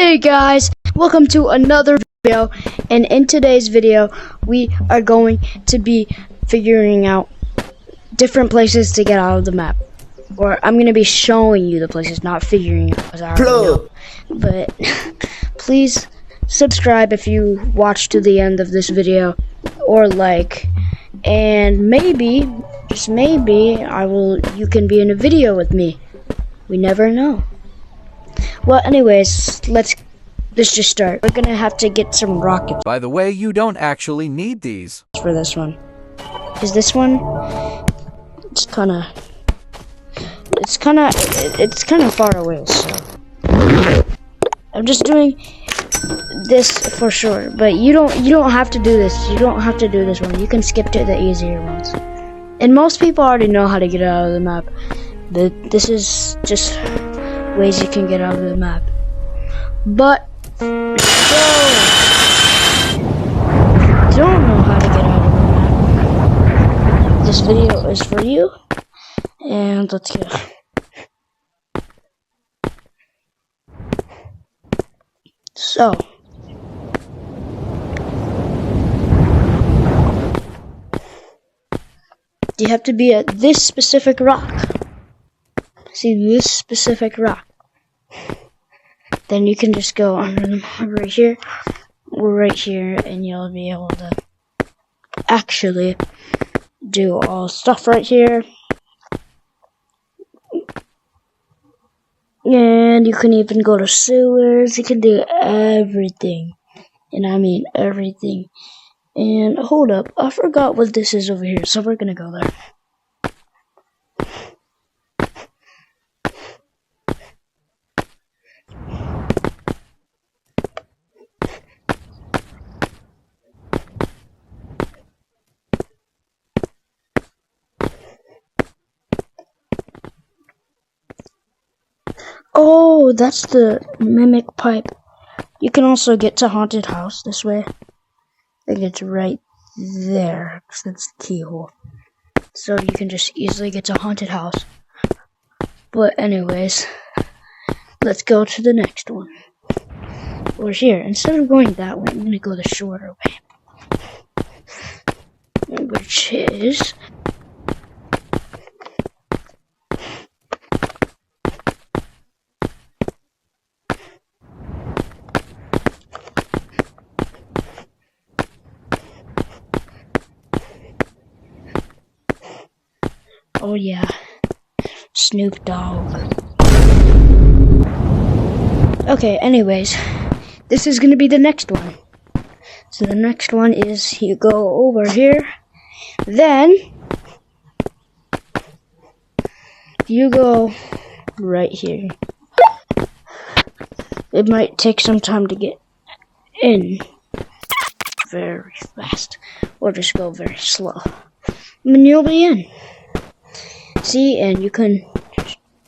Hey guys, welcome to another video, and in today's video we are going to be figuring out different places to get out of the map. Or I'm going to be showing you the places, not figuring out, because I already know. But please subscribe if you watch to the end of this video, or like, and maybe, just maybe, you can be in a video with me. We never know. Well, anyways, let's just start. We're gonna have to get some rockets. By the way, you don't actually need these. For this one. Is this one? It's kind of far away, so I'm just doing this for sure. But you don't have to do this. You don't have to do this one. You can skip to the easier ones. And most people already know how to get out of the map. But this is just ways you can get out of the map. But don't know how to get out of the map, this video is for you, and let's go. So you have to be at this specific rock. See this specific rock. Then you can just go under them right here, or right here, and you'll be able to actually do all stuff right here. And you can even go to sewers. You can do everything, and I mean everything. And hold up, I forgot what this is over here, so we're gonna go there. Oh, that's the mimic pipe. You can also get to haunted house this way. I think it's right there, because that's the keyhole. So you can just easily get to haunted house. But anyways, let's go to the next one. Or here. Instead of going that way, I'm going to go the shorter way. Which is... oh yeah, Snoop Dogg. Okay, anyways, this is gonna be the next one. So the next one is you go over here, then you go right here. It might take some time to get in very fast, or just go very slow. And you'll be in. See, and you can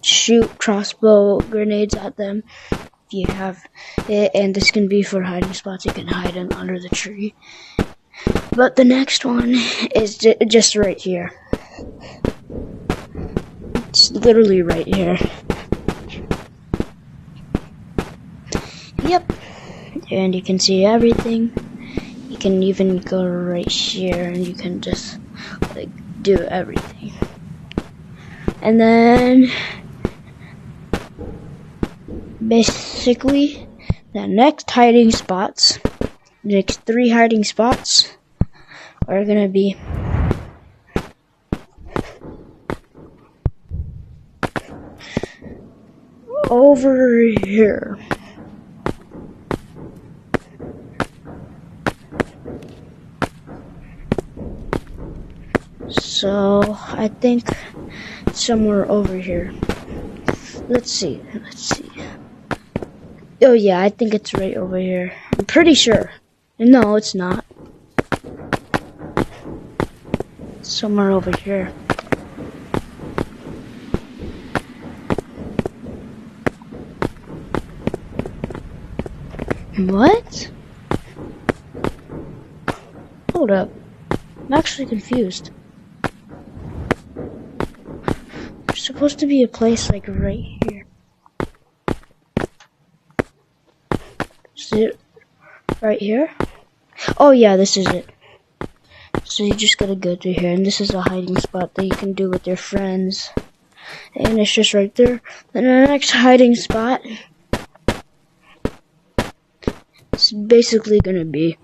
shoot crossbow grenades at them if you have it, and this can be for hiding spots. You can hide them under the tree. But the next one is just right here. It's literally right here. Yep. And you can see everything. You can even go right here, and you can just like do everything. And then, basically, the next hiding spots, the next 3 hiding spots, are gonna be over here. So, I think somewhere over here. Let's see. Oh yeah, I think it's right over here. I'm pretty sure. No, it's not. Somewhere over here. What? Hold up. I'm actually confused. There's supposed to be a place like right here. Is it right here? Oh yeah, this is it. So you just gotta go through here, and this is a hiding spot that you can do with your friends. And it's just right there. Then the next hiding spot is basically gonna be.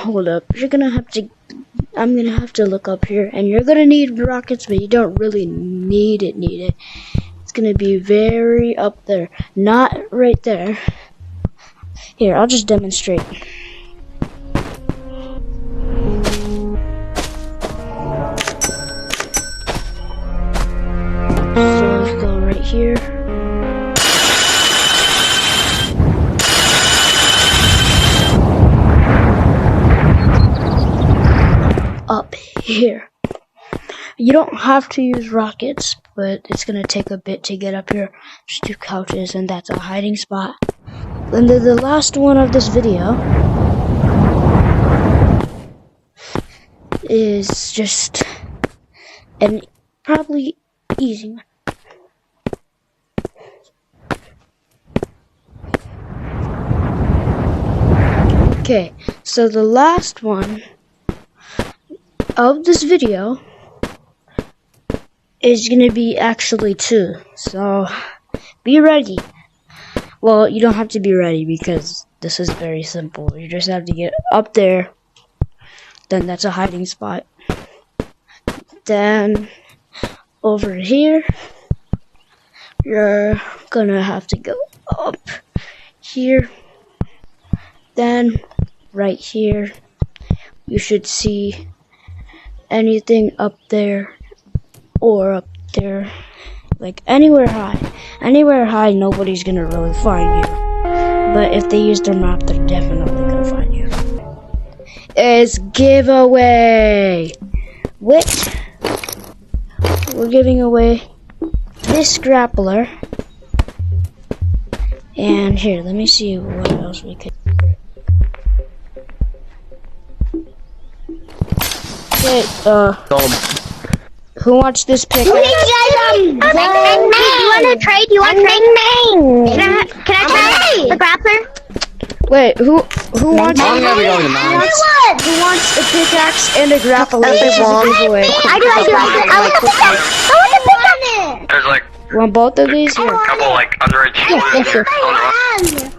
Hold up, I'm gonna have to look up here, and you're gonna need rockets, but you don't really need it. It's gonna be very up there, not right there. Here, I'll just demonstrate. So let's go right here. Up here. You don't have to use rockets, but it's gonna take a bit to get up here. Just 2 couches, and that's a hiding spot. And then the last one of this video is just an probably easy one. Okay, so the last one of this video is gonna be actually 2, so be ready. Well, you don't have to be ready because this is very simple. You just have to get up there, then that's a hiding spot. Then over here, you're gonna have to go up here, then right here, you should see anything up there or up there, like anywhere high, nobody's gonna really find you, but if they use their map, they're definitely gonna find you. It's giveaway. Wait, we're giving away this grappler, and here, let me see what else we could. Okay, who wants this pickaxe? You want to trade? You want to trade? Can I trade the grappler? Wait, who wants? I Who wants a pickaxe and a grappler? This is a giveaway. do. I want the pickaxe. I want the pickaxe. There's like Want both of these? a Here. couple like underage shooters on the road.